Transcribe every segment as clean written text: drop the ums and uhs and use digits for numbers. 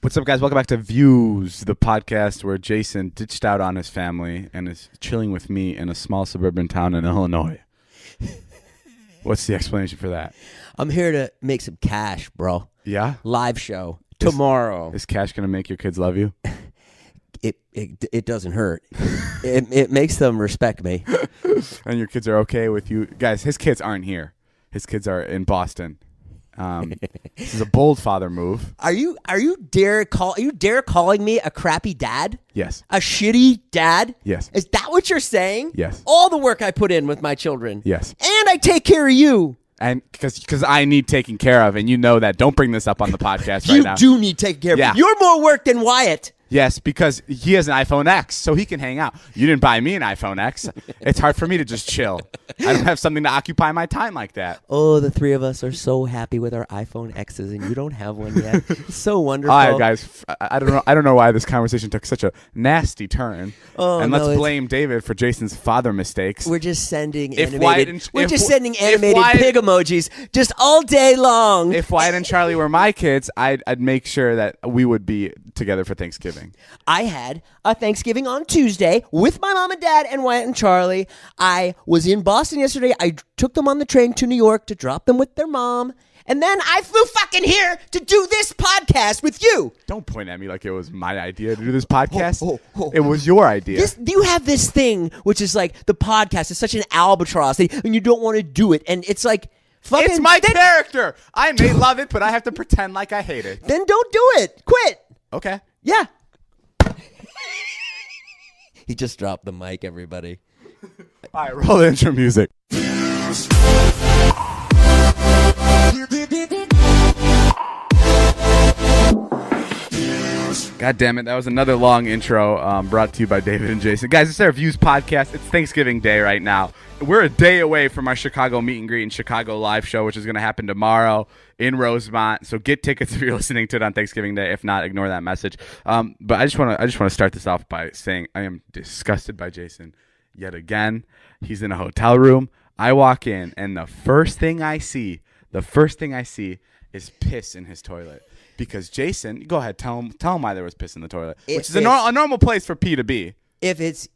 What's up, guys? Welcome back to Views, the podcast where Jason ditched out on his family and is chilling with me in a small suburban town in Illinois. What's the explanation for that? I'm here to make some cash, bro. Yeah? Live show tomorrow. Is cash going to make your kids love you? It doesn't hurt. it makes them respect me. And your kids are okay with you? Guys, his kids aren't here. His kids are in Boston. This is a bold father move. Are you dare calling me a crappy dad? Yes. A shitty dad? Yes. Is that what you're saying? Yes. All the work I put in with my children. Yes. And I take care of you. And because I need taking care of, and you know that. Don't bring this up on the podcast right now. You do need taking care of. Yeah. You're more work than Wyatt. Yes, because he has an iPhone X, so he can hang out. You didn't buy me an iPhone X. It's hard for me to just chill. I don't have something to occupy my time like that. Oh, the three of us are so happy with our iPhone X's, and you don't have one yet. It's so wonderful. All right, guys. I don't know why this conversation took such a nasty turn. Oh, and let's blame David for Jason's father mistakes. We're just sending If animated. Wyatt and- sending animated pig emojis just all day long. If Wyatt and Charlie were my kids, I'd make sure that we would be together for Thanksgiving. I had a Thanksgiving on Tuesday with my mom and dad and Wyatt and Charlie. I was in Boston yesterday. I took them on the train to New York to drop them with their mom. And then I flew fucking here to do this podcast with you. Don't point at me like it was my idea to do this podcast. Oh. It was your idea. You have this thing, which is like the podcast is such an albatross, and you don't want to do it. And it's like, fucking. It's my character. I may love it, but I have to pretend like I hate it. Then don't do it. Quit. Okay. Yeah. He just dropped the mic, everybody. All right, roll the intro music. God damn it, that was another long intro brought to you by David and Jason. Guys, it's our Views podcast. It's Thanksgiving Day right now. We're a day away from our Chicago meet and greet and Chicago live show, which is going to happen tomorrow in Rosemont. So get tickets if you're listening to it on Thanksgiving Day. If not, ignore that message. But I just want to start this off by saying I am disgusted by Jason yet again. He's in a hotel room. I walk in, and the first thing I see is piss in his toilet. Because Jason, go ahead, tell him why there was piss in the toilet, which is a normal place for pee to be. If it's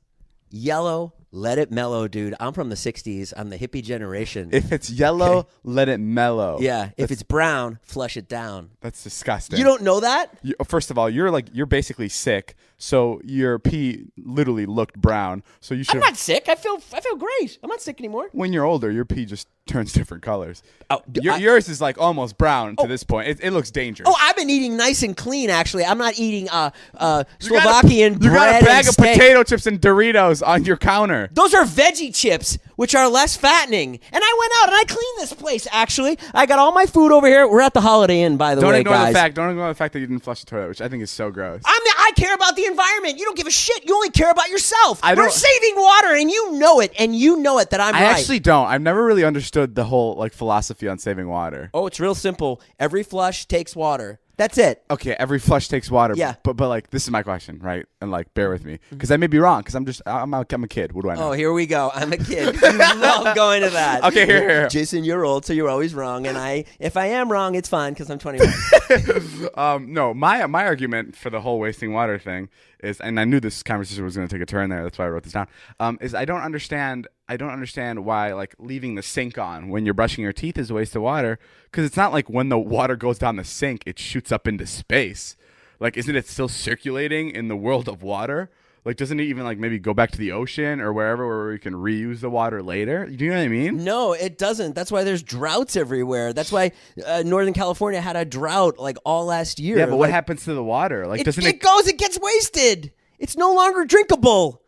yellow, let it mellow, dude. I'm from the 60s. I'm the hippie generation. If it's yellow, let it mellow. Yeah. If it's brown, flush it down. That's disgusting. You don't know that? First of all, you're basically sick, so your pee literally looked brown. So you should. I'm not sick. I feel great. I'm not sick anymore. When you're older, your pee just turns different colors. Oh, yours is like almost brown to this point. It looks dangerous. Oh, I've been eating nice and clean, actually. I'm not eating Slovakian bread. You got a bag of steak. potato chips and Doritos on your counter. Those are veggie chips, which are less fattening. And I went out and I cleaned this place, actually. I got all my food over here. We're at the Holiday Inn, by the way, guys. Don't ignore the fact that you didn't flush the toilet, which I think is so gross. I care about the environment. You don't give a shit. You only care about yourself. We're saving water, and you know it. And you know it that I'm right. I actually don't. I've never really understood the whole philosophy on saving water. Oh, it's real simple. Every flush takes water. That's it. Okay, every flush takes water. Yeah. But this is my question, right? And bear with me, because I may be wrong, because I'm a kid. What do I know? Oh, here we go. I'm a kid. You love going to that. Okay, here. Jason, you're old, so you're always wrong. And if I am wrong, it's fine, because I'm 21. No, my argument for the whole wasting water thing is, and I knew this conversation was going to take a turn there. That's why I wrote this down. Is I don't understand why leaving the sink on when you're brushing your teeth is a waste of water, because it's not like when the water goes down the sink it shoots up into space. Isn't it still circulating in the world of water? Doesn't it even maybe go back to the ocean or wherever where we can reuse the water later? Do you know what I mean? No, it doesn't. That's why there's droughts everywhere. That's why Northern California had a drought all last year. Yeah, but what happens to the water? It gets wasted. It's no longer drinkable.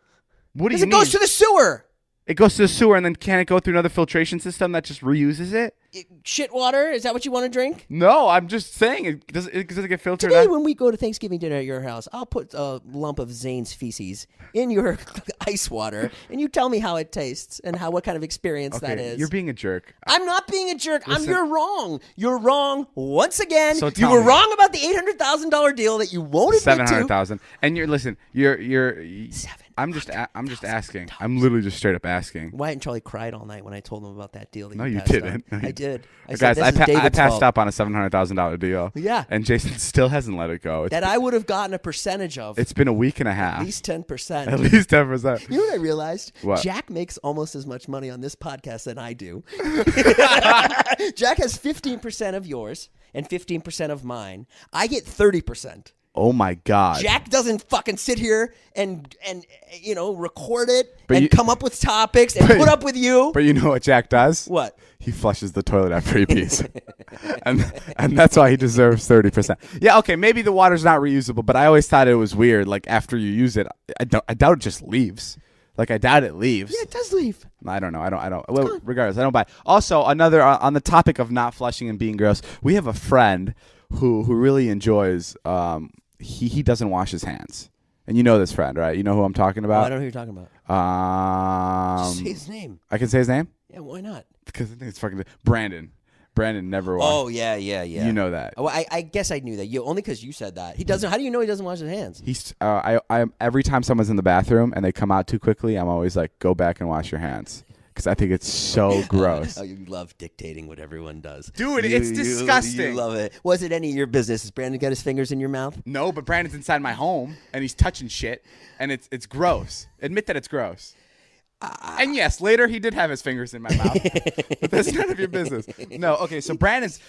What do you mean? It goes to the sewer. It goes to the sewer, and then can it go through another filtration system that just reuses it? Shit water? Is that what you want to drink? No, I'm just saying. Does it get filtered Today, out? when we go to Thanksgiving dinner at your house, I'll put a lump of Zane's feces in your ice water, and you tell me how it tastes and what kind of experience that is. You're being a jerk. I'm not being a jerk. Listen. You're wrong. You're wrong once again. So you were wrong about the $800,000 deal that you won't admit to. $700,000. And you're 700. I'm just asking. I'm literally just straight up asking. Wyatt and Charlie cried all night when I told them about that deal. That No, you passed didn't. on. I did. I Guys, said, I passed up on a $700,000 deal. Yeah. And Jason still hasn't let it go. That I would have gotten a percentage of. It's been a week and a half. At least 10%. At least 10%. You know what I realized? What? Jack makes almost as much money on this podcast than I do. Jack has 15% of yours and 15% of mine. I get 30%. Oh my God. Jack doesn't fucking sit here and record it But and you- come up with topics and put up with you. But you know what Jack does? What? He flushes the toilet after he pees. and that's why he deserves 30%. Yeah, okay, maybe the water's not reusable, but I always thought it was weird. Like, after you use it, I doubt it just leaves. Like, I doubt it leaves. Yeah, it does leave. I don't know. I don't. Well, regardless, I don't buy. Also, another on the topic of not flushing and being gross, we have a friend who really enjoys. He doesn't wash his hands, and you know this friend, right? You know who I'm talking Oh, about. I don't know who you're talking about. Just say his name. I can say his name Yeah, why not? because I think it's fucking Brandon. Brandon never washed. Oh, yeah. You know that. Oh, I guess I knew that. Only because you said that. He doesn't. How do you know he doesn't wash his hands? He's. I every time someone's in the bathroom and they come out too quickly, I'm always like, go back and wash your hands. Because I think it's so gross. Oh, you love dictating what everyone does. Dude, You- it's disgusting. You love it. Was it any of your business? Has Brandon got his fingers in your mouth? No, but Brandon's inside my home and he's touching shit and it's gross. Admit that it's gross. And yes, later he did have his fingers in my mouth, but that's none of your business. No, okay. So Brandon's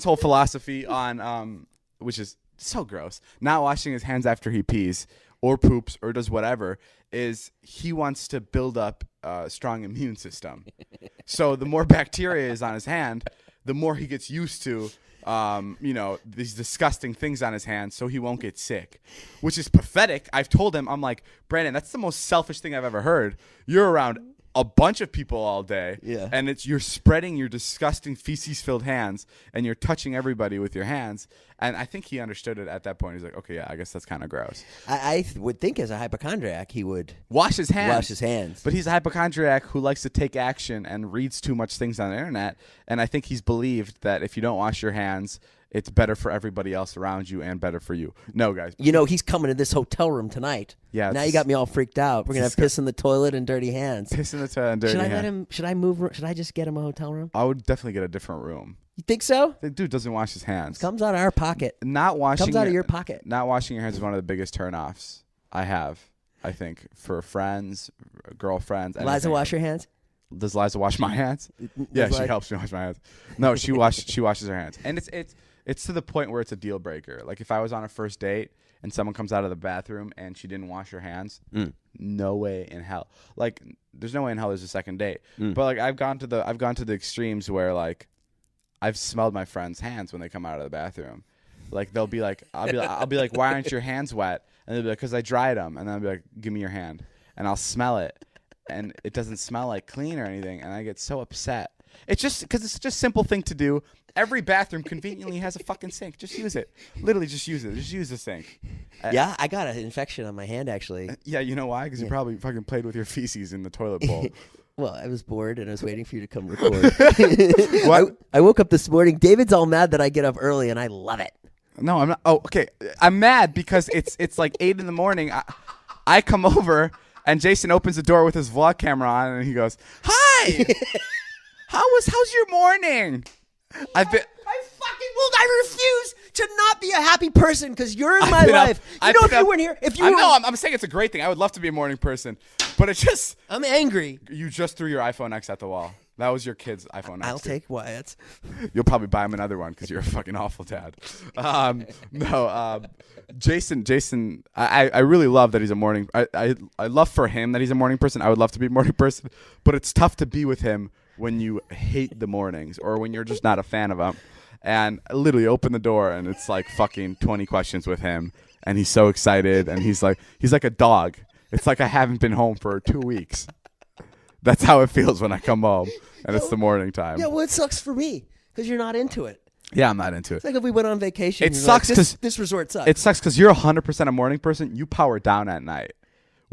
whole philosophy on which is so gross, not washing his hands after he pees or poops or does whatever, is he wants to build up a strong immune system. So the more bacteria is on his hand, the more he gets used to these disgusting things on his hands, so he won't get sick, which is pathetic. I've told him, I'm like, Brandon, that's the most selfish thing I've ever heard. You're around a bunch of people all day, Yeah. and you're spreading your disgusting feces-filled hands, and you're touching everybody with your hands. And I think he understood it at that point. He's like, okay, yeah, I guess that's kind of gross. I would think as a hypochondriac he would Wash his hands. wash his hands. But he's a hypochondriac who likes to take action and reads too much things on the internet. And I think he's believed that if you don't wash your hands, it's better for everybody else around you and better for you. No, guys. He's coming to this hotel room tonight. Yeah, Now it's- you got me all freaked out. We're gonna have piss in the toilet and dirty hands. Piss in the toilet and dirty Should I hands. let him? Should I move? Should I just get him a hotel room? I would definitely get a different room. You think so? The dude doesn't wash his hands. Comes out of our pocket. Not washing Comes out of your pocket. Not washing your hands is one of the biggest turnoffs I have. I think for friends, girlfriends. Liza, anything. wash your hands. Does Liza wash my hands? Yeah, she helps me wash my hands. No, she washes her hands, and it's to the point where it's a deal breaker. Like if I was on a first date and someone comes out of the bathroom and she didn't wash her hands, no way in hell. Like there's no way in hell there's a second date. But like I've gone to the extremes where like I've smelled my friends' hands when they come out of the bathroom. Like they'll be like, I'll be like, why aren't your hands wet? And they'll be like, because I dried them. And then I'll be like, give me your hand, and I'll smell it, and it doesn't smell like clean or anything, and I get so upset. It's just because it's such a simple thing to do. Every bathroom conveniently has a fucking sink. Just use it. Literally, just use it. Just use the sink. Yeah, I got an infection on my hand actually. Yeah, you know why? Because you probably fucking played with your feces in the toilet bowl. Well, I was bored and I was waiting for you to come record. I woke up this morning. David's all mad that I get up early, and I love it. No, I'm not. Oh, okay. I'm mad because it's like 8 a.m. I come over and Jason opens the door with his vlog camera on and he goes, "Hi, how's your morning?" I refuse to not be a happy person because you're in my life. If you weren't here, I'm saying it's a great thing. I would love to be a morning person, but it's just I'm angry. you just threw your iPhone X at the wall. That was your kid's iPhone X. I'll take Wyatt's. You'll probably buy him another one because you're a fucking awful dad. Jason, I really love that he's a morning. I love for him that he's a morning person. I would love to be a morning person, but it's tough to be with him when you hate the mornings or when you're just not a fan of them. And I literally open the door and it's like fucking 20 questions with him, and he's so excited, and he's like a dog. It's like I haven't been home for 2 weeks. That's how it feels when I come home and it's the morning time. Yeah, well, it sucks for me because you're not into it. Yeah, I'm not into it. It's like if we went on vacation. It you're sucks like, because this resort sucks. It sucks because you're 100% a morning person. You power down at night,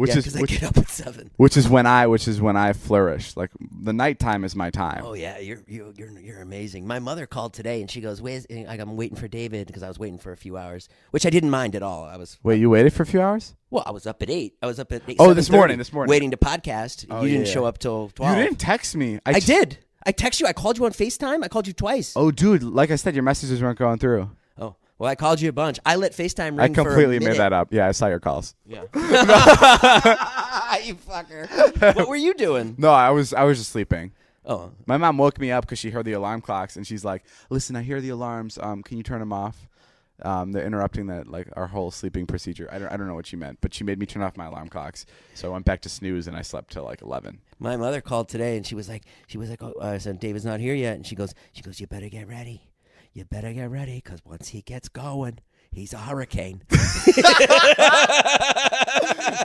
Because I get up at 7. Which is when I flourish. Like the nighttime is my time. Oh yeah, you're amazing. My mother called today and she goes, "Where's?" I'm waiting for David because I was waiting for a few hours, which I didn't mind at all. Wait, you waited for a few hours? Well, I was up at 8. I was up at 8. Oh, this morning, waiting to podcast. Oh, you didn't show up till 12. You didn't text me. I did. I text you. I called you on FaceTime. I called you twice. Oh, dude, like I said, your messages weren't going through. Oh, well, I called you a bunch. I let FaceTime ring I completely for a minute. made that up. Yeah, I saw your calls. Yeah. You fucker. What were you doing? No, I was just sleeping. Oh. My mom woke me up because she heard the alarm clocks, and she's like, "Listen, I hear the alarms. Can you turn them off? They're interrupting our whole sleeping procedure." I don't know what she meant, but she made me turn off my alarm clocks. So I went back to snooze, and I slept till like 11. My mother called today, and she was like, "Oh," I said, "David's not here yet," and she goes, "You better get ready. You better get ready, because once he gets going, he's a hurricane."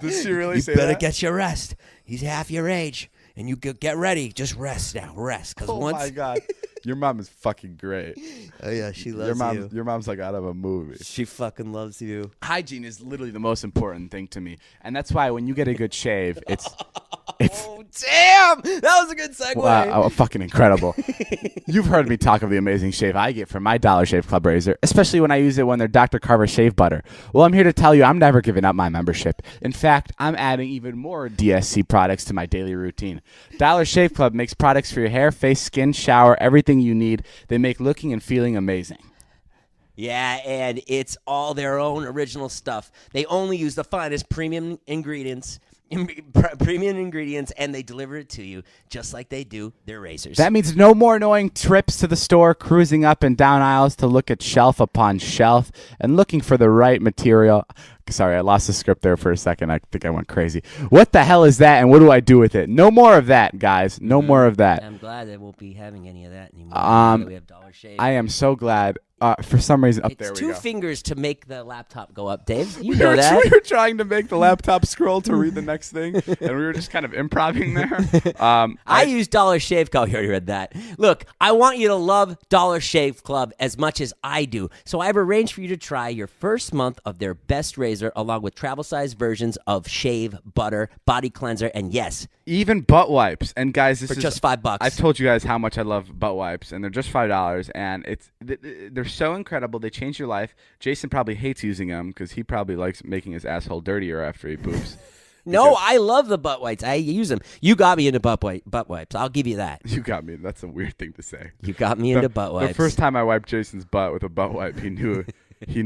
Did she really say that? You better that? get your rest. He's half your age, and you get ready. Just rest now. Rest, because once. Oh my God, your mom is fucking great. Oh yeah, she loves you. Your mom's like out of a movie. She fucking loves you. Hygiene is literally the most important thing to me, and that's why when you get a good shave, it's oh damn, that was a good segue. Wow, fucking incredible. You've heard me talk of the amazing shave I get from my Dollar Shave Club razor, especially when I use it when they're Dr. Carver shave butter. Well, I'm here to tell you I'm never giving up my membership. In fact, I'm adding even more DSC products to my daily routine. Dollar Shave Club makes products for your hair, face, skin, shower, everything you need. They make looking and feeling amazing. Yeah, and it's all their own original stuff. They only use the finest premium ingredients, and they deliver it to you just like they do their razors. That means no more annoying trips to the store, cruising up and down aisles to look at shelf upon shelf and looking for the right material. Sorry, I lost the script there for a second. I think I went crazy. What the hell is that, and what do I do with it? No more of that, guys. No more of that. I'm glad they won't be having any of that anymore. We have Dollar Shave. I am so glad. For some reason, there we go. It's 2 fingers to make the laptop go up, Dave. You know that. We were trying to make the laptop scroll to read the next thing, and we were just kind of improvising there. I use Dollar Shave Club. You already read that. Look, I want you to love Dollar Shave Club as much as I do, so I've arranged for you to try your first month of their best razor, along with travel-sized versions of shave, butter, body cleanser, and yes, even butt wipes. And guys, this for is just $5. I've told you guys how much I love butt wipes, and they're just $5, and they're so incredible. They change your life. Jason probably hates using them because he probably likes making his asshole dirtier after he poops. No, I love the butt wipes. I use them. You got me into butt wipes. I'll give you that. You got me. That's a weird thing to say. You got me into butt wipes. The first time I wiped Jason's butt with a butt wipe, he knew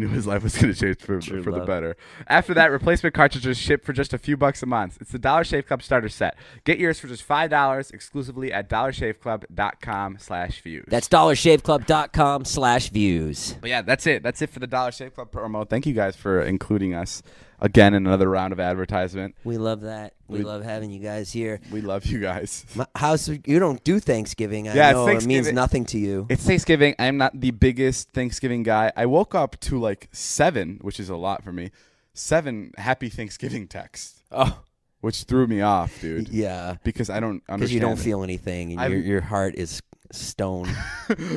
his life was going to change for the better. After that, replacement cartridges ship for just a few bucks a month. It's the Dollar Shave Club starter set. Get yours for just $5 exclusively at dollarshaveclub.com/views. That's dollarshaveclub.com/views. But yeah, that's it. That's it for the Dollar Shave Club promo. Thank you guys for including us again in another round of advertisement. We love that. We love having you guys here. We love you guys. You don't do Thanksgiving. I know it means nothing to you. It's Thanksgiving. I'm not the biggest Thanksgiving guy. I woke up to like 7, which is a lot for me. 7 Happy Thanksgiving texts. Oh, which threw me off, dude. Yeah, because I don't understand. Because you don't feel anything, and your heart is stone.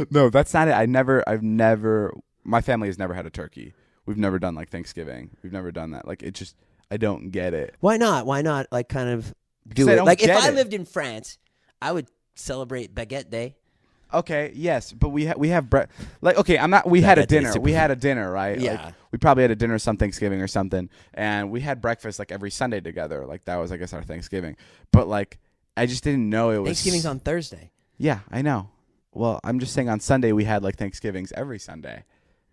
No, that's not it. My family has never had a turkey. We've never done like Thanksgiving. We've never done that. Like it just, I don't get it. Why not? Why not? Like kind of do it. Like if I lived in France, I would celebrate Baguette Day. Okay, yes, but we have like okay, I'm not. We had a dinner. We had a dinner, right? Yeah. Like, we probably had a dinner some Thanksgiving or something, and we had breakfast like every Sunday together. Like that was, I guess, our Thanksgiving. But like, I just didn't know it was. Thanksgiving's on Thursday. Yeah, I know. Well, I'm just saying on Sunday we had like Thanksgivings every Sunday.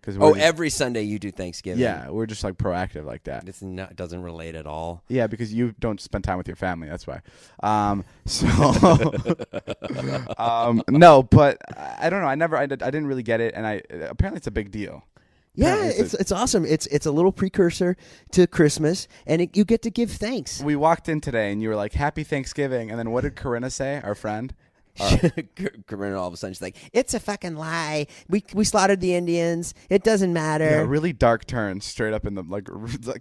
Every Sunday you do Thanksgiving. Yeah, we're just like proactive like that. It doesn't relate at all. Yeah, because you don't spend time with your family. That's why. No, but I don't know. I didn't really get it, and apparently it's a big deal. Yeah, it's awesome. It's a little precursor to Christmas, and you get to give thanks. We walked in today, and you were like, "Happy Thanksgiving," and then what did Corinna say? Our friend. Corinna all of a sudden she's like, "It's a fucking lie. We slaughtered the Indians. It doesn't matter." Yeah, really dark turn straight up in the like.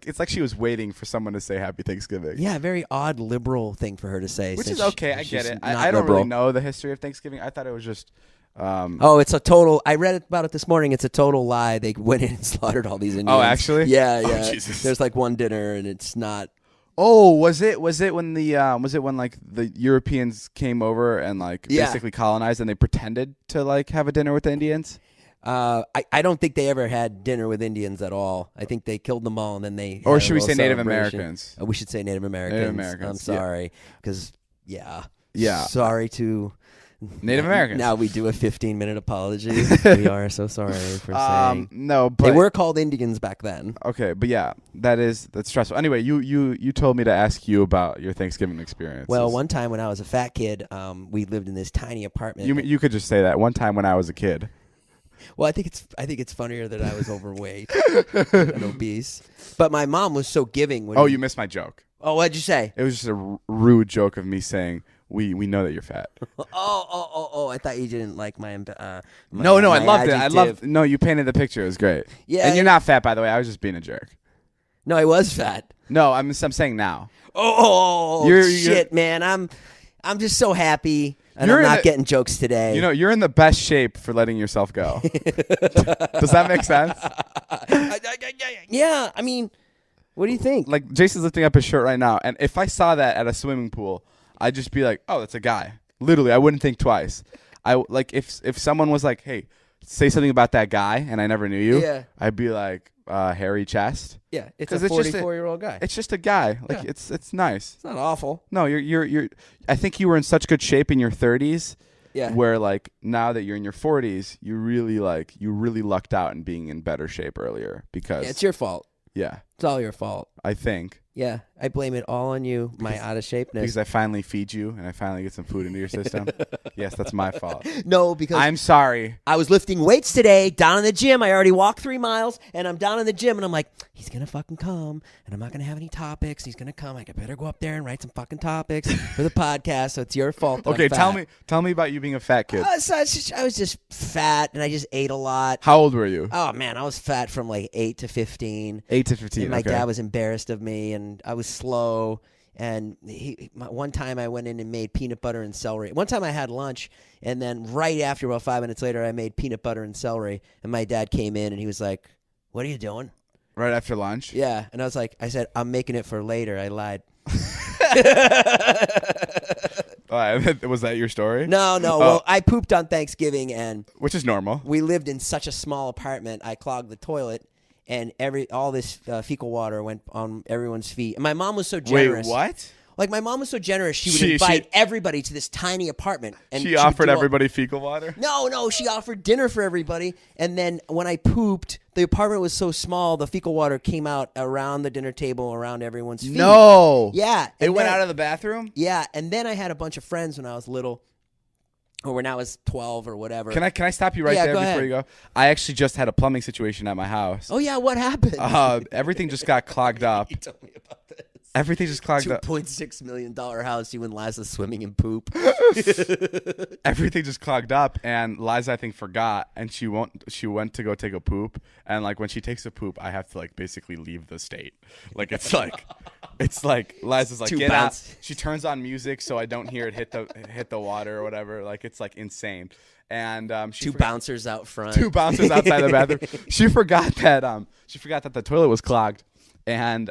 It's like she was waiting for someone to say Happy Thanksgiving. Yeah, very odd liberal thing for her to say. Which is okay. I get it. I don't really know the history of Thanksgiving. I thought it was just. It's a total. I read about it this morning. It's a total lie. They went in and slaughtered all these Indians. Oh, actually? Yeah. Oh, Jesus. There's like one dinner, and it's not. Oh, was it when like the Europeans came over and like basically colonized and they pretended to like have a dinner with the Indians? I don't think they ever had dinner with Indians at all. I think they killed them all and then they. Or had should a we little say Native celebration. Americans? We should say Native Americans. Native Americans. I'm sorry, because Yeah. Sorry to Native Americans. Now we do a 15-minute apology. We are so sorry for saying. No, but they were called Indians back then. Okay, but yeah, that's stressful. Anyway, you told me to ask you about your Thanksgiving experience. Well, one time when I was a fat kid, we lived in this tiny apartment. You could just say that. One time when I was a kid. Well, I think it's funnier that I was overweight and obese. But my mom was so giving. You missed my joke. Oh, what'd you say? It was just a rude joke of me saying we know that you're fat. Oh! I thought you didn't like my No, I loved adjective. it. No, you painted the picture. It was great. Yeah, and you're not fat, by the way. I was just being a jerk. No, I was fat. No, I'm saying now. Shit, man! I'm just so happy, and I'm not getting jokes today. You know, you're in the best shape for letting yourself go. Does that make sense? Yeah, I mean, what do you think? Like Jason's lifting up his shirt right now, and if I saw that at a swimming pool, I'd just be like, "Oh, that's a guy." Literally, I wouldn't think twice. If someone was like, "Hey, say something about that guy," and I never knew you, I'd be like, "Hairy chest." Yeah, it's a 44-year-old guy. It's just a guy. Like it's nice. It's not awful. No, you're. I think you were in such good shape in your 30s. Yeah. Where like now that you're in your 40s, you really lucked out in being in better shape earlier because it's your fault. Yeah. It's all your fault. I think. Yeah, I blame it all on you, my out of shapeness. Because I finally feed you and I finally get some food into your system. Yes, that's my fault. No, because I'm sorry. I was lifting weights today down in the gym. I already walked 3 miles, and I'm down in the gym, and I'm like, he's going to fucking come, and I'm not going to have any topics. He's going to come. I better go up there and write some fucking topics for the podcast, so it's your fault that Okay, I'm fat. tell me about you being a fat kid. I was just fat, and I just ate a lot. How old were you? Oh, man, I was fat from like 8 to 15. 8 to 15, and my dad was embarrassed of me, and I was slow. And one time I went in and made peanut butter and celery. One time I had lunch, and then right after, about 5 minutes later, I made peanut butter and celery. And my dad came in, and he was like, "What are you doing?" Right after lunch? Yeah. And I said, "I'm making it for later." I lied. Was that your story? No. Well, I pooped on Thanksgiving, and which is normal. We lived in such a small apartment. I clogged the toilet. And all this fecal water went on everyone's feet. And my mom was so generous. Wait, what? Like, my mom was so generous, she would invite everybody to this tiny apartment. And she offered everybody fecal water? No, she offered dinner for everybody. And then when I pooped, the apartment was so small, the fecal water came out around the dinner table, around everyone's feet. No. Yeah. It went out of the bathroom? Yeah. And then I had a bunch of friends when I was little. Or when I was 12 or whatever. Can I stop you there before you go? I actually just had a plumbing situation at my house. Oh, yeah. What happened? Everything just got clogged up. You told me about this. Everything just clogged up. $2.6 million house. You and Liza swimming in poop. Everything just clogged up, and Liza, I think, forgot, and she went to go take a poop, and like when she takes a poop, I have to like basically leave the state. Like it's like Liza's like get out. She turns on music so I don't hear it hit the water or whatever. Like it's like insane. And two bouncers out front. 2 bouncers outside the bathroom. She forgot that the toilet was clogged, and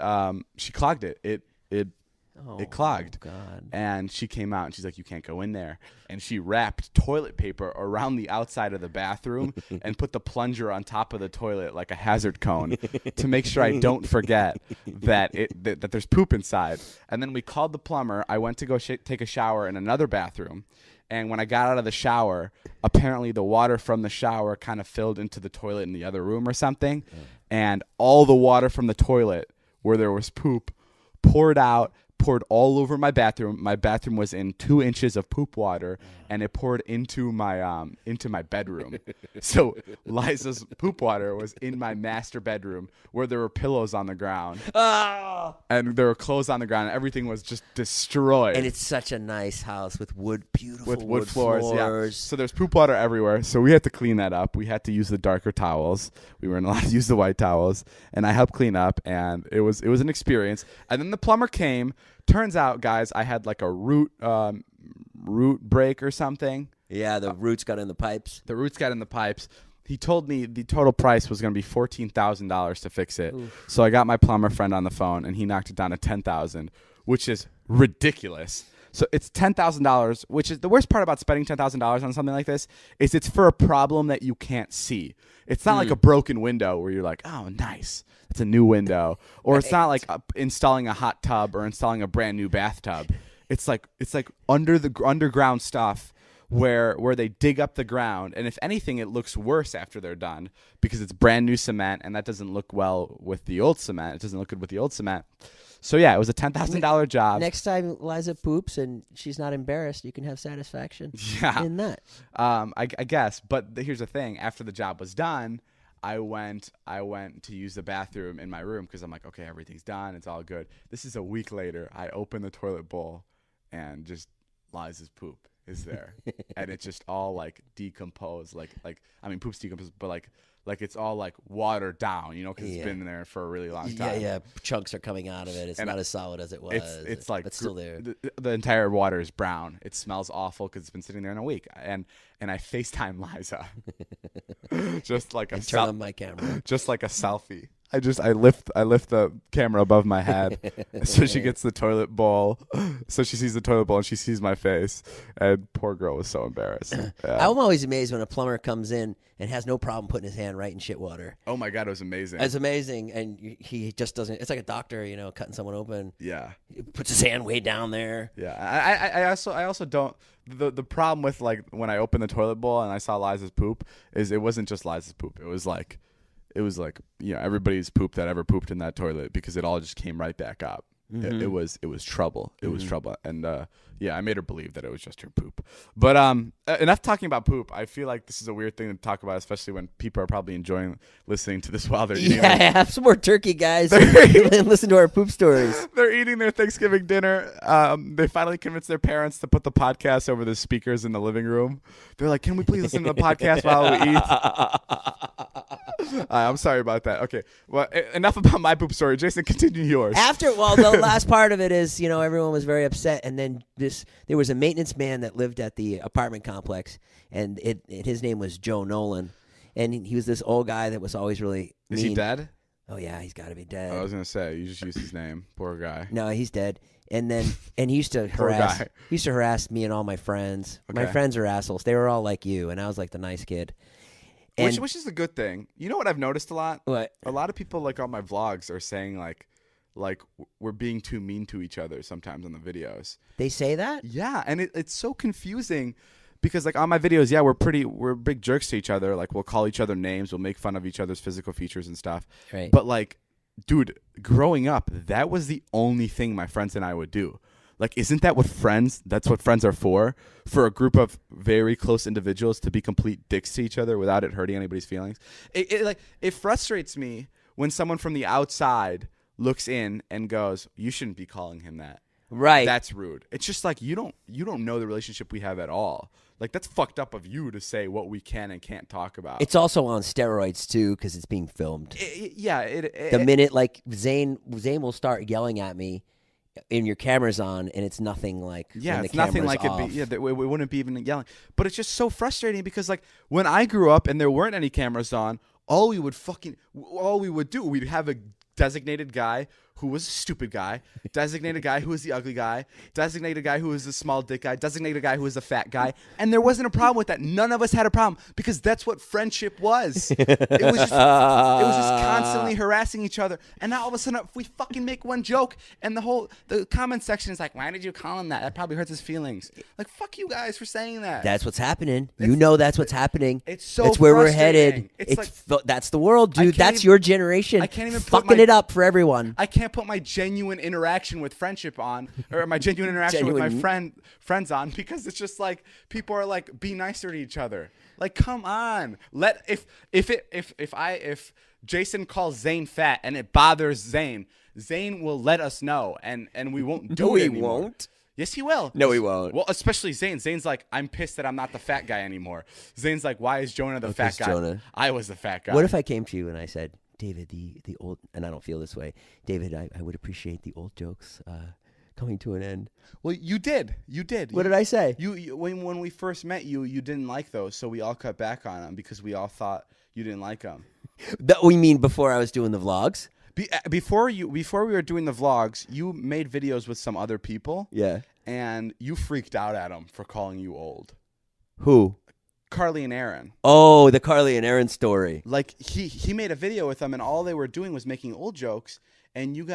she clogged it. It clogged. Oh, God. And she came out and she's like, "You can't go in there." And she wrapped toilet paper around the outside of the bathroom and put the plunger on top of the toilet like a hazard cone to make sure I don't forget that there's poop inside. And then we called the plumber. I went to go take a shower in another bathroom. And when I got out of the shower, apparently the water from the shower kind of filled into the toilet in the other room or something. And all the water from the toilet where there was poop poured all over my bathroom. My bathroom was in 2 inches of poop water, and it poured into my bedroom. So Liza's poop water was in my master bedroom, where there were pillows on the ground, and there were clothes on the ground, and everything was just destroyed. And it's such a nice house with beautiful wood floors. Yeah. So there's poop water everywhere. So we had to clean that up. We had to use the darker towels. We weren't allowed to use the white towels, and I helped clean up, and it was an experience. And then the plumber came. Turns out, guys, I had like a root break or something. Yeah, the roots got in the pipes. The roots got in the pipes. He told me the total price was going to be $14,000 to fix it. Oof. So I got my plumber friend on the phone, and he knocked it down to $10,000, which is ridiculous. So it's $10,000, which is the worst part about spending $10,000 on something like this is it's for a problem that you can't see. It's not like a broken window where you're like, oh, nice, it's a new window, or it's not like installing a hot tub or installing a brand new bathtub. It's like underground stuff where they dig up the ground, and if anything, it looks worse after they're done because it's brand new cement, and that doesn't look well with the old cement. It doesn't look good with the old cement. So yeah, it was a $10,000 job. Next time Liza poops and she's not embarrassed, you can have satisfaction in that. I guess. But here's the thing: after the job was done, I went to use the bathroom in my room because I'm like, okay, everything's done, it's all good. This is a week later. I open the toilet bowl, and just Liza's poop is there, and it's just all like decomposed. Like I mean, poop's decomposed, but like it's all like watered down, you know, because it's been there for a really long time. Yeah, chunks are coming out of it. It's not as solid as it was. It's like but still there. The entire water is brown. It smells awful because it's been sitting there in a week. And I FaceTime Liza, just like a turn on my camera, just like a selfie. I lift the camera above my head so she gets the toilet bowl, so she sees the toilet bowl and she sees my face. And poor girl was so embarrassed. Yeah. I'm always amazed when a plumber comes in and has no problem putting his hand right in shit water. Oh my God, it was amazing. It's amazing, and he just doesn't. It's like a doctor, you know, cutting someone open. Yeah, he puts his hand way down there. Yeah, I also don't. The problem with like when I opened the toilet bowl and I saw Liza's poop is it wasn't just Liza's poop. It was like you know, everybody's poop that ever pooped in that toilet because it all just came right back up. Mm-hmm. It was trouble. It was trouble. And yeah, I made her believe that it was just her poop. But enough talking about poop. I feel like this is a weird thing to talk about, especially when people are probably enjoying listening to this while they're eating. Yeah, have some more turkey, guys. And listen to our poop stories. They're eating their Thanksgiving dinner. They finally convinced their parents to put the podcast over the speakers in the living room. They're like, "Can we please listen to the podcast while we eat?" I'm sorry about that. Okay, well, enough about my poop story. Jason, continue yours. The last part of it is, you know, everyone was very upset, and then there was a maintenance man that lived at the apartment complex, and his name was Joe Nolan, and he was this old guy that was always really mean. Is he dead? Oh yeah, he's got to be dead. I was gonna say you just used his name. Poor guy. No, he's dead. And he used to harass me and all my friends. Okay. My friends are assholes. They were all like you, and I was like the nice kid. Which is a good thing. You know what I've noticed a lot? What? A lot of people like on my vlogs are saying like we're being too mean to each other sometimes on the videos. They say that? Yeah, and it's so confusing because like on my videos, yeah, we're big jerks to each other. Like we'll call each other names, we'll make fun of each other's physical features and stuff. Right. But like, dude, growing up, that was the only thing my friends and I would do. Like, isn't that what that's what friends are for? For a group of very close individuals to be complete dicks to each other without it hurting anybody's feelings. It frustrates me when someone from the outside looks in and goes, "You shouldn't be calling him that." Right. That's rude. It's just like you don't know the relationship we have at all. Like that's fucked up of you to say what we can and can't talk about. It's also on steroids too because it's being filmed. The minute like Zane will start yelling at me. And your camera's on, and it's nothing like it's nothing like off. It. It wouldn't be even yelling. But it's just so frustrating because like when I grew up and there weren't any cameras on, all we would do, we'd have a designated guy who was a stupid guy, designated guy who was the ugly guy, designated guy who was the small dick guy, designated guy who was the fat guy, and there wasn't a problem with that. None of us had a problem because that's what friendship was. It was just constantly harassing each other. And now all of a sudden, if we fucking make one joke, and the comment section is like, "Why did you call him that? That probably hurts his feelings." Like, fuck you guys for saying that. That's what's happening. That's what's happening. It's so. That's where we're headed. That's the world, dude. That's your generation. I can't even fucking it up for everyone. I can't put my genuine interaction with friendship on, or my genuine interaction with my friends on, because it's just like people are like, be nicer to each other. Like, come on. If Jason calls Zane fat and it bothers Zane will let us know, and we won't do it anymore. He won't. Yes, he will. No, he won't. Well, especially Zane. Zane's like, I'm pissed that I'm not the fat guy anymore. Zane's like, why is Jonah the fat guy? Jonah. I was the fat guy. What if I came to you and I said, David, the old, and I don't feel this way, David, I would appreciate the old jokes coming to an end. Well, you did. You did. What did I say? You when we first met you, you didn't like those, so we all cut back on them because we all thought you didn't like them. That we mean before I was doing the vlogs? Before we were doing the vlogs, you made videos with some other people. Yeah. And you freaked out at them for calling you old. Who? Carly and Aaron. Oh, the Carly and Aaron story. Like he made a video with them, and all they were doing was making old jokes, and you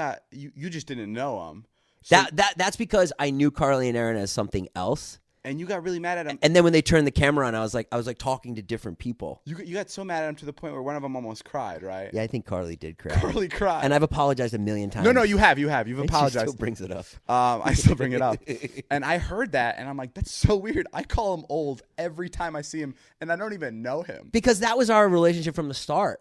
just didn't know them. So, That's because I knew Carly and Aaron as something else. And you got really mad at him. And then when they turned the camera on, I was like talking to different people. You got so mad at him to the point where one of them almost cried, right? Yeah, I think Carly did cry. Carly cried. And I've apologized a million times. No, you have. You've apologized. She still brings it up. I still bring it up. And I heard that, and I'm like, that's so weird. I call him old every time I see him, and I don't even know him. Because that was our relationship from the start.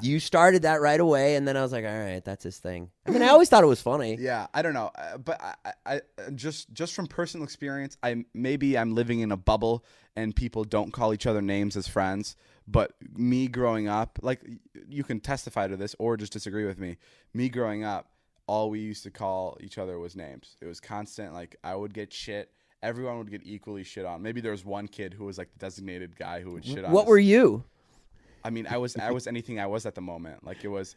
You started that right away, and then I was like, all right, that's his thing. I mean, I always thought it was funny. Yeah, I don't know, but I just from personal experience, maybe I'm living in a bubble, and people don't call each other names as friends. But me growing up, like you can testify to this or just disagree with me. Me growing up, all we used to call each other was names. It was constant. Like I would get shit. Everyone would get equally shit on. Maybe there was one kid who was like the designated guy who would shit on. What were you? I mean, I was anything I was at the moment. Like it was,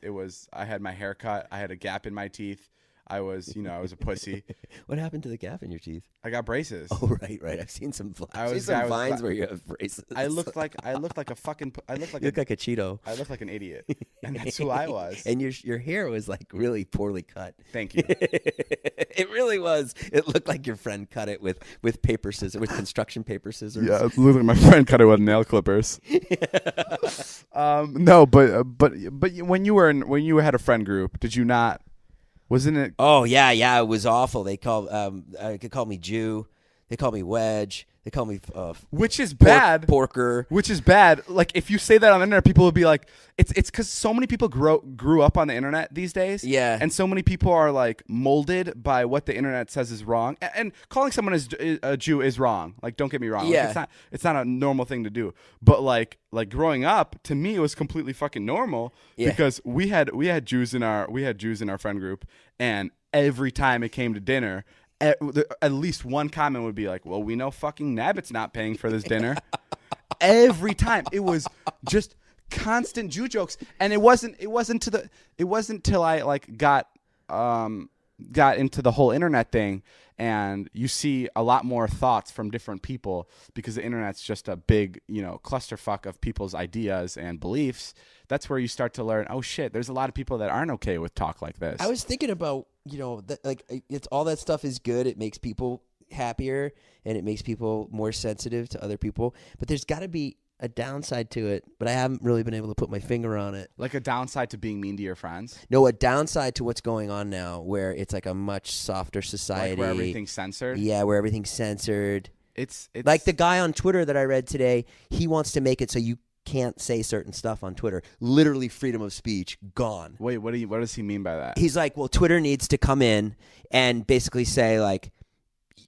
I had my hair cut. I had a gap in my teeth. I was a pussy. What happened to the gap in your teeth? I got braces. Oh, right. I've seen some vines where you have braces. I looked like a fucking. I looked like you look like a Cheeto. I looked like an idiot, and that's who I was. And your hair was like really poorly cut. Thank you. It really was. It looked like your friend cut it with paper scissors, with construction paper scissors. Yeah, it looked like my friend cut it with nail clippers. No, but when you had a friend group, did you not? Wasn't it? Oh yeah, it was awful. They called me Jew. They called me Wedge. They called me which is bad. Porker. Which is bad. Like if you say that on the internet, people will be like, it's because so many people grew up on the internet these days. Yeah. And so many people are like molded by what the internet says is wrong. And calling someone a Jew is wrong. Like don't get me wrong. Yeah. Like, it's not a normal thing to do. But like growing up, to me it was completely fucking normal because we had Jews in our friend group, and every time it came to dinner, at least one comment would be like, well, we know fucking Nabbit's not paying for this dinner. Every time. It was just constant Jew jokes. And it wasn't till I like got into the whole internet thing, and you see a lot more thoughts from different people because the internet's just a big, clusterfuck of people's ideas and beliefs. That's where you start to learn, oh shit, there's a lot of people that aren't okay with talk like this. I was thinking about, it's all that stuff is good. It makes people happier and it makes people more sensitive to other people. But there's got to be a downside to it, but I haven't really been able to put my finger on it. Like a downside to being mean to your friends? No, a downside to what's going on now, where it's like a much softer society. Like where everything's censored? Yeah, where everything's censored. It's like the guy on Twitter that I read today, he wants to make it so you can't say certain stuff on Twitter. Literally freedom of speech gone. Wait, what does he mean by that? He's like, well, Twitter needs to come in and basically say like,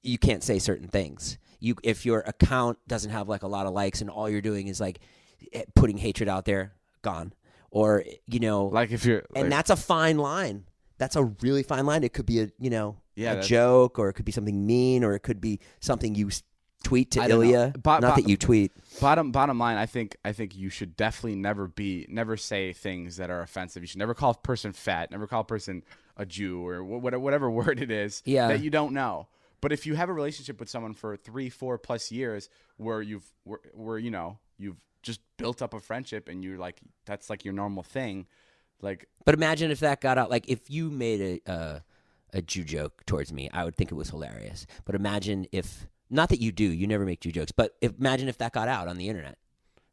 you can't say certain things. If your account doesn't have like a lot of likes and all you're doing is like putting hatred out there, gone. Or like if you're, and that's a fine line. That's a really fine line. It could be a joke, or it could be something mean, or it could be something you tweet to Ilya. Not that you tweet. Bottom line, I think you should definitely never say things that are offensive. You should never call a person fat, never call a person a Jew, or whatever word it is that you don't know. But if you have a relationship with someone for 3-4 plus years where you've just built up a friendship and you're like, that's like your normal thing, like. But imagine if that got out. Like if you made a Jew joke towards me, I would think it was hilarious. But imagine if, not that you never make Jew jokes, but imagine if that got out on the internet.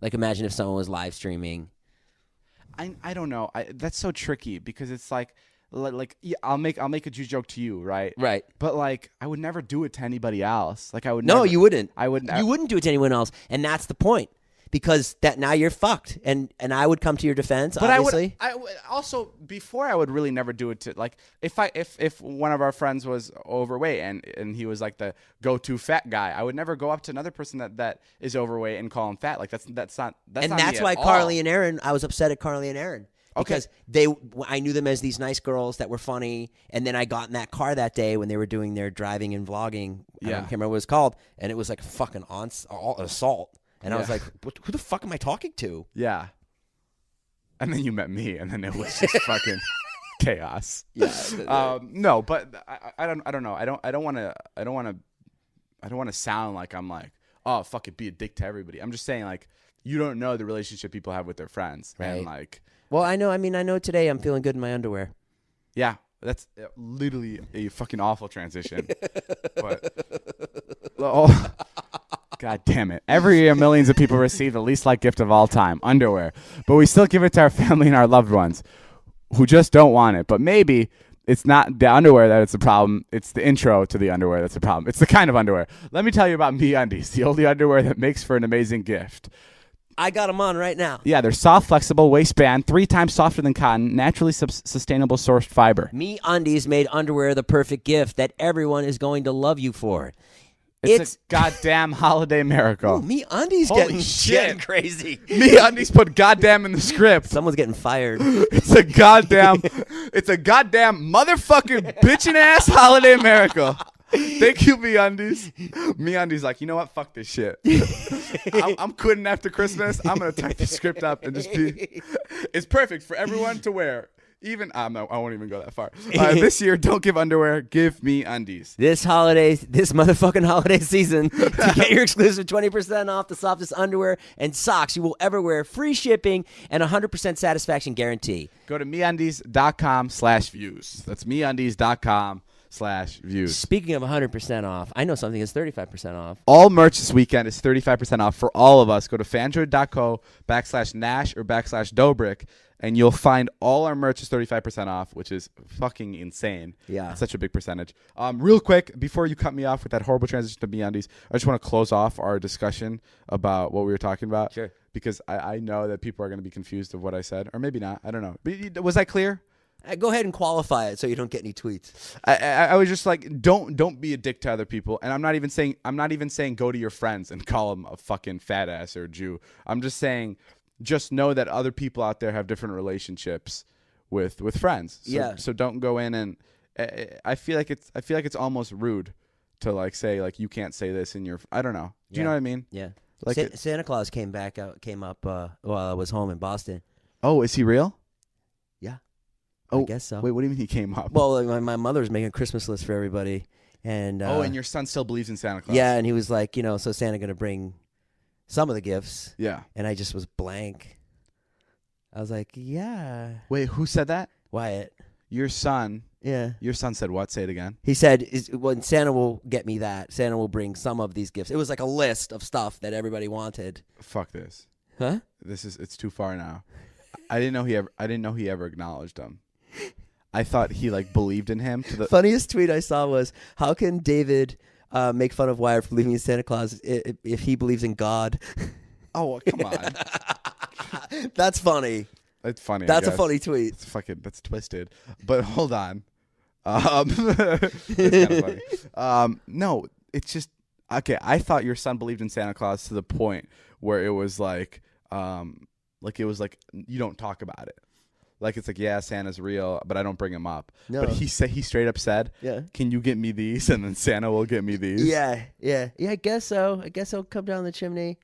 Like imagine if someone was live streaming. I don't know. That's so tricky because it's like yeah, I'll make a Jew joke to you, right? Right. But like I would never do it to anybody else. Like I would. No, you wouldn't. I wouldn't. You wouldn't do it to anyone else, and that's the point. Because that now you're fucked, and I would come to your defense. But obviously. I would also before I would really never do it to like if one of our friends was overweight and he was like the go-to fat guy, I would never go up to another person that is overweight and call him fat. Like that's not. And that's why Carly and Aaron. I was upset at Carly and Aaron because I knew them as these nice girls that were funny, and then I got in that car that day when they were doing their driving and vlogging. I can't remember what it was called, and it was like a fucking assault. And I was like, who the fuck am I talking to? Yeah. And then you met me, and then it was just fucking chaos. Yeah. No, but I don't know. I don't want to sound like I'm like, oh, fuck it, be a dick to everybody. I'm just saying, like, you don't know the relationship people have with their friends. Right. And like, well, I know. I mean, I know today I'm feeling good in my underwear. Yeah, that's literally a fucking awful transition. But God damn it. Every year, millions of people receive the least liked gift of all time, underwear. But we still give it to our family and our loved ones who just don't want it. But maybe it's not the underwear that it's the problem. It's the intro to the underwear that's the problem. It's the kind of underwear. Let me tell you about MeUndies, the only underwear that makes for an amazing gift. I got them on right now. Yeah, they're soft, flexible, waistband, 3 times softer than cotton, naturally sustainable sourced fiber. MeUndies made underwear the perfect gift that everyone is going to love you for. It's a goddamn holiday miracle. Ooh, MeUndies getting crazy. MeUndies put goddamn in the script. Someone's getting fired. It's a goddamn motherfucking bitchin' ass holiday miracle. Thank you, MeUndies. MeUndies like, you know what? Fuck this shit. I'm quitting after Christmas. I'm gonna type the script up and just be. It's perfect for everyone to wear. Even I won't even go that far. This year, don't give underwear. Give MeUndies. This motherfucking holiday season, to get your exclusive 20% off the softest underwear and socks you will ever wear, free shipping, and 100% satisfaction guarantee. Go to MeUndies.com/views. That's MeUndies.com/views. Speaking of 100% off, I know something that's 35% off. All merch this weekend is 35% off for all of us. Go to fandroid.co/Nash or /Dobrik, and you'll find all our merch is 35% off, which is fucking insane. Yeah. It's such a big percentage. Real quick, before you cut me off with that horrible transition to MeUndies, I just want to close off our discussion about what we were talking about. Sure. Because I know that people are going to be confused of what I said. Or maybe not. I don't know. But was that clear? Go ahead and qualify it so you don't get any tweets. I was just like, don't be a dick to other people. And I'm not even saying go to your friends and call them a fucking fat ass or a Jew. I'm just saying, just know that other people out there have different relationships with friends. So don't go in and I feel like it's almost rude to like say like you can't say this in your. I don't know. Do you know what I mean? Yeah. Like Santa Claus came up while I was home in Boston. Oh, is he real? Yeah. Oh, I guess so. Wait, what do you mean he came up? Well, my mother was making a Christmas list for everybody, and and your son still believes in Santa Claus. Yeah, and he was like, so Santa gonna bring some of the gifts. Yeah. And I just was blank. I was like, yeah. Wait, who said that? Wyatt. Your son. Yeah. Your son said what? Say it again. He said, when Santa will get me that, Santa will bring some of these gifts. It was like a list of stuff that everybody wanted. Fuck this. Huh? It's too far now. I didn't know he ever acknowledged him. I thought he like believed in him. Funniest tweet I saw was, how can David make fun of Wyatt for believing in Santa Claus if he believes in God? Oh, come on. That's funny. That's funny. That's a funny tweet. That's twisted. But hold on. That's kind of funny. No, it's just okay. I thought your son believed in Santa Claus to the point where it was like it was like you don't talk about it. Like it's like, yeah, Santa's real, but I don't bring him up. No. But he straight up said, yeah, can you get me these? And then Santa will get me these. Yeah. I guess so. I guess he'll come down the chimney.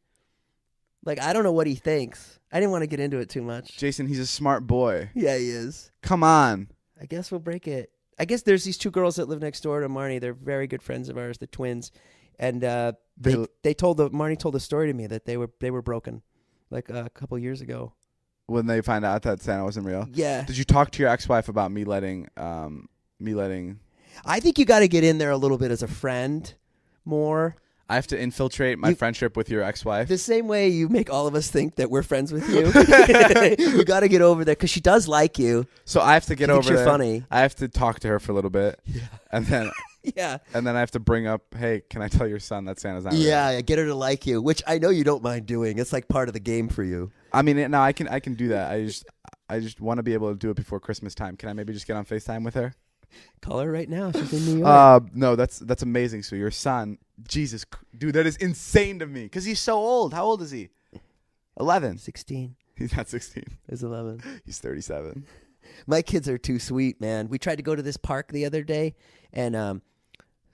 Like, I don't know what he thinks. I didn't want to get into it too much. Jason, he's a smart boy. Yeah, he is. Come on. I guess we'll break it. I guess there's these 2 girls that live next door to Marnie. They're very good friends of ours, the twins. And Marnie told a story to me that they were broken like a couple years ago. When they find out that Santa wasn't real? Yeah. Did you talk to your ex-wife about me letting I think you got to get in there a little bit as a friend more. I have to infiltrate my friendship with your ex-wife? The same way you make all of us think that we're friends with you. You got to get over there because she does like you. So I have to get over there. You're funny. I have to talk to her for a little bit. Yeah. And then yeah. And then I have to bring up, hey, can I tell your son that Santa's not real? Yeah, get her to like you, which I know you don't mind doing. It's like part of the game for you. I mean, no, I can do that. I just want to be able to do it before Christmas time. Can I maybe just get on FaceTime with her? Call her right now. She's in New York. No, that's amazing. So your son, Jesus, dude, that is insane to me because he's so old. How old is he? 11. 16. He's not 16. He's 11. He's 37. My kids are too sweet, man. We tried to go to this park the other day, and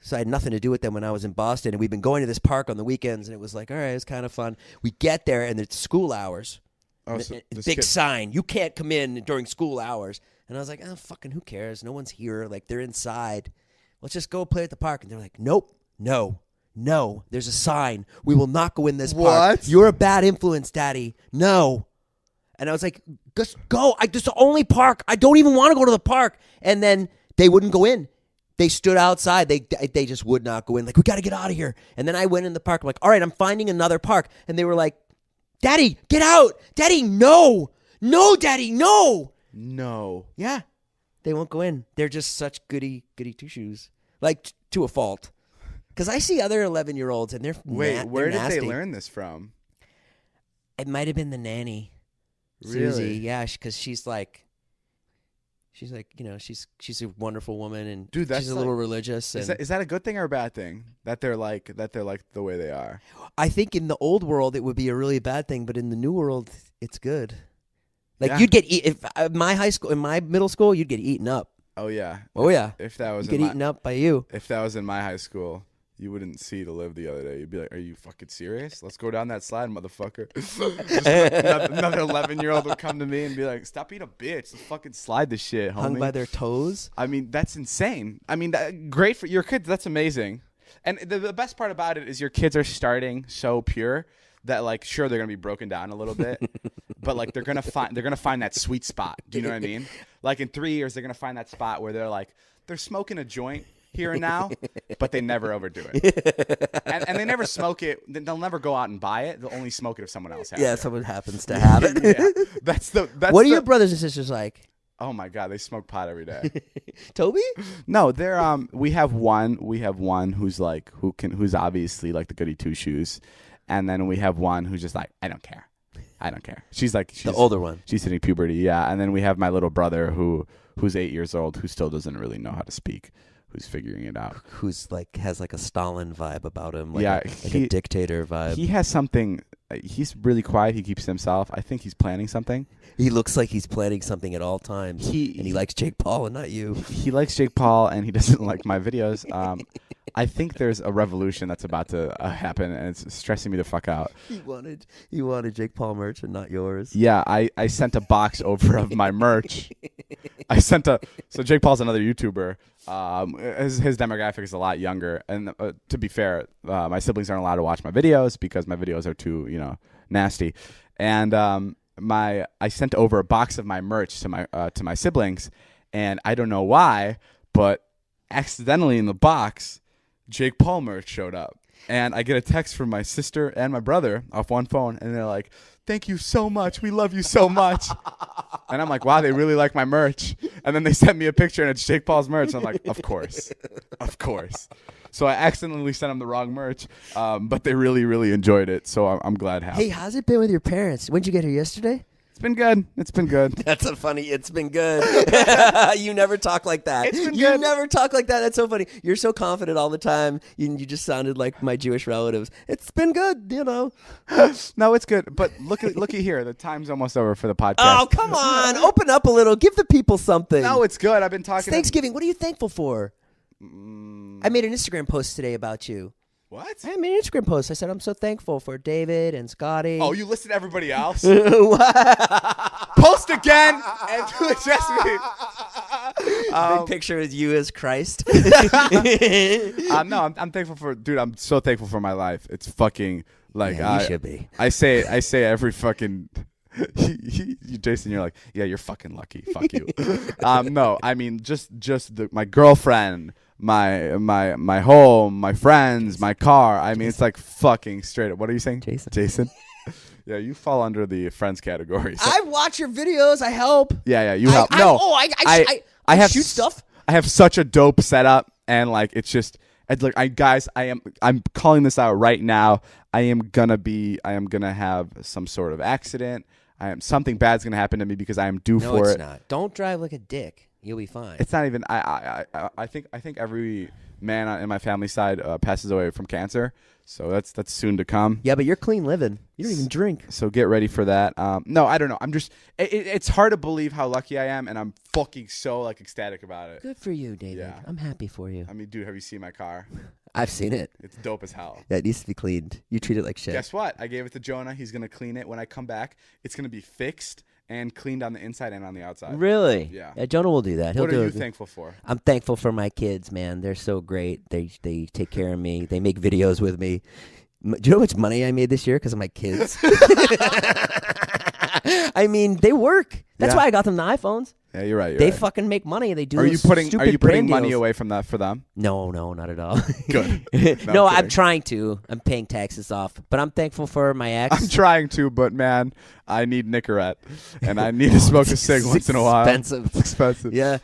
so I had nothing to do with them when I was in Boston. And we've been going to this park on the weekends, and it was like, all right, it's kind of fun. We get there, and it's school hours. Oh, so Big sign. You can't come in during school hours. And I was like, oh, fucking who cares? No one's here. Like, they're inside. Let's just go play at the park. And they're like, nope, no, there's a sign. We will not go in this park. What? You're a bad influence, Daddy. No. And I was like, just go. This is the only park. I don't even want to go to the park. And then they wouldn't go in. They stood outside. They just would not go in. Like, we got to get out of here. And then I went in the park. I'm like, all right, I'm finding another park. And they were like, Daddy, get out. Daddy, no. No, Daddy, no. No. Yeah. They won't go in. They're just such goody two-shoes. Like, to a fault. Because I see other 11-year-olds, and they're Wait, where did nasty. they learn this from? It might have been the nanny. Really? Susie, yeah, because she's like, you know, she's a wonderful woman, and Dude, that's she's a little religious. And Is that a good thing or a bad thing that they're like the way they are? I think in the old world it would be a really bad thing, but in the new world it's good. Like Yeah. you'd get if my high school, in my middle school, you'd get eaten up. Oh yeah. Oh yeah. If that was You'd get eaten up by you. If that was in my high school, you wouldn't see to live the other day. You'd be like, "Are you fucking serious? Let's go down that slide, motherfucker." another 11-year-old would come to me and be like, "Stop being a bitch. Let's fucking slide this shit, homie." Hung by their toes. I mean, that's insane. I mean, great for your kids. That's amazing. And the best part about it is your kids are starting so pure that, like, sure, they're gonna be broken down a little bit, but like they're gonna find that sweet spot. Do you know what I mean? Like in 3 years, they're gonna find that spot where they're smoking a joint here and now, but they never overdo it. And they never smoke it. They'll never go out and buy it. They'll only smoke it if someone else has it. Yeah, someone happens to have it. Yeah. That's what are your brothers and sisters like? Oh my God, they smoke pot every day. Toby? No, they're we have one who's like who's obviously like the goody two shoes, and then we have one who's just like, I don't care. She's the older one. She's hitting puberty, yeah. And then we have my little brother who's 8 years old, who still doesn't really know how to speak, who's figuring it out. Who's like has like a Stalin vibe about him, like Yeah, a dictator vibe. He has something. He's really quiet. He keeps to himself. I think he's planning something. He looks like he's planning something at all times. And he likes Jake Paul and not you. He likes Jake Paul, and he doesn't like my videos. I think there's a revolution that's about to happen, and it's stressing me the fuck out. He wanted Jake Paul merch and not yours. Yeah, I sent a box over of my merch. So Jake Paul's another YouTuber. His demographic is a lot younger, and to be fair, my siblings aren't allowed to watch my videos because my videos are too, nasty. And I sent over a box of my merch to my siblings, and I don't know why, but accidentally in the box, Jake Paul merch showed up. And I get a text from my sister and my brother off one phone, and they're like, "Thank you so much. We love you so much." And I'm like, wow, they really like my merch. And then they sent me a picture, and it's Jake Paul's merch. I'm like, of course. So I accidentally sent them the wrong merch, but they really, really enjoyed it. So I'm glad. Hey, how's it been with your parents? When'd you get here, yesterday? It's been good. That's a funny, it's been good. You never talk like that. It's been you good. never talk like that. That's so funny. You're so confident all the time. You just sounded like my Jewish relatives. It's been good, No, it's good. But looky here. The time's almost over for the podcast. Oh, come on. Open up a little. Give the people something. No, it's good. I've been talking. It's Thanksgiving. What are you thankful for? I made an Instagram post today about you. What? I made an Instagram post. I said, I'm so thankful for David and Scotty. Oh, you listed everybody else? What? Post again and do it just me. Big picture is you as Christ. No, I'm thankful for, dude, I'm so thankful for my life. It's fucking like, Yeah, you should be. I say every fucking, Jason, you're like, yeah, you're fucking lucky. Fuck you. No, I mean, just my girlfriend, my home, my friends, my car. I mean, it's like fucking straight up. What are you saying? Jason? Yeah, you fall under the friends category. So. I watch your videos. I help. Yeah, you help. I have shoot stuff. I have such a dope setup, and like it's just, I'm calling this out right now. I am gonna have some sort of accident. Something bad's gonna happen to me because I am due for it. No, it's not. Don't drive like a dick. You'll be fine. It's not even. I think every man in my family side passes away from cancer. So that's soon to come. Yeah, but you're clean living. You don't even drink. So get ready for that. No, I don't know. I'm just. It's hard to believe how lucky I am, and I'm fucking so like ecstatic about it. Good for you, David. Yeah. I'm happy for you. I mean, dude, have you seen my car? I've seen it. It's dope as hell. Yeah, it needs to be cleaned. You treat it like shit. Guess what? I gave it to Jonah. He's gonna clean it when I come back. It's gonna be fixed and cleaned on the inside and on the outside. Really? Yeah. Jonah will do that. He'll What do are you it. thankful for? I'm thankful for my kids, man. They're so great. They take care of me. They make videos with me. Do you know how much money I made this year because of my kids? I mean, they work. That's Yeah. why I got them the iPhones. Yeah, you're right. They fucking make money. They do. Are you those putting stupid money brand deals. away from that for them? No, not at all. Good. No, I'm I'm kidding. trying to. I'm paying taxes off, but I'm thankful for my ex. I'm trying to, but man, I need Nicorette, and I need to smoke a cig once in a while. Expensive. It's expensive. Yeah.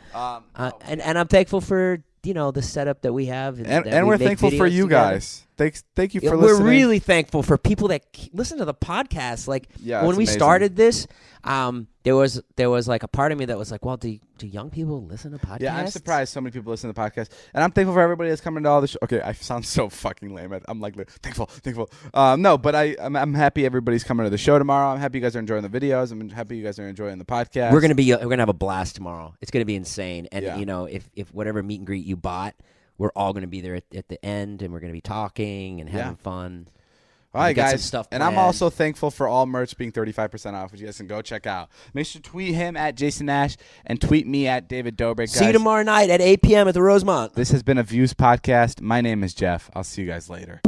And I'm thankful for the setup that we have, And that we we're make thankful for videos you together. guys. Thank you Yeah, for we're listening. really thankful for people that listen to the podcast. Like Yeah, when it's we amazing. started this, there was like a part of me that was like, well, do young people listen to podcasts? Yeah, I'm surprised so many people listen to the podcast, and I'm thankful for everybody that's coming to all the show. Okay, I sound so fucking lame. I'm like thankful. No, but I'm happy everybody's coming to the show tomorrow. I'm happy you guys are enjoying the videos. I'm happy you guys are enjoying the podcast. We're gonna have a blast tomorrow. It's gonna be insane. And Yeah. if whatever meet and greet you bought, we're all gonna be there at the end, and we're gonna be talking and having fun. All right, We got some guys. stuff And I'm planned. also thankful for all merch being 35% off, which you guys can go check out. Make sure to tweet him at Jason Nash and tweet me at David Dobrik. See you tomorrow night at 8 p.m. at the Rosemont. This has been a Views podcast. My name is Jeff. I'll see you guys later.